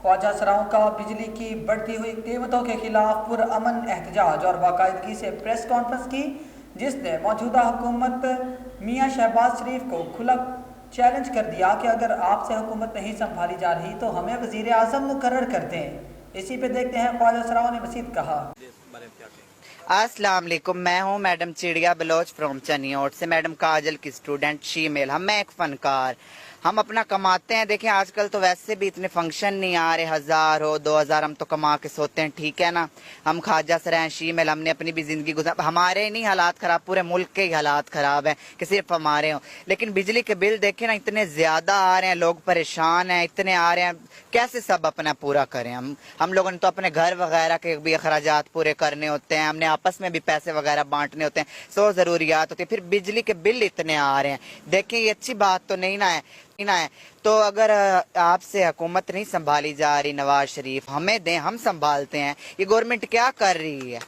ख्वाजा सराओं का बिजली की बढ़ती हुई कीमतों के खिलाफ पुरअमन एहतजाज और बाकायदगी से प्रेस कॉन्फ्रेंस की, जिसने मौजूदा हुकूमत मियाँ शहबाज शरीफ को खुला चैलेंज कर दिया कि अगर आपसे हुकूमत नहीं संभाली जा रही तो हमें वज़ीर आज़म मुकर्रर कर दें। इसी पे देखते हैं ख्वाजा सराओं ने मज़ीद कहा। अस्सलाम वालेकुम, मैं हूँ मैडम चिड़िया बलोच फ्रॉम चनियोट से। मैडम काजल की स्टूडेंट शीमेल। मैं एक फनकार, हम अपना कमाते हैं। देखें आजकल तो वैसे भी इतने फंक्शन नहीं आ रहे, 1000 हो 2000 हम तो कमा के सोते हैं, ठीक है ना। हम ख्वाजा सर हैं शीमेल, हमने अपनी भी जिंदगी गुजार, हमारे नहीं हालात खराब, पूरे मुल्क के ही हालात खराब हैं कि सिर्फ हमारे हों। लेकिन बिजली के बिल देखें ना, इतने ज्यादा आ रहे हैं, लोग परेशान हैं, इतने आ रहे हैं, कैसे सब अपना पूरा करें। हम लोगों ने तो अपने घर वगैरह के भी अखराजात पूरे करने होते हैं, हमने आपस में भी पैसे वगैरह बांटने होते हैं, सौ जरूरियात होती है, फिर बिजली के बिल इतने आ रहे हैं। देखें ये अच्छी बात तो नहीं ना है। तो अगर आपसे हुकूमत नहीं संभाली जा रही, नवाज शरीफ हमें दें, हम संभालते हैं। ये गवर्नमेंट क्या कर रही है?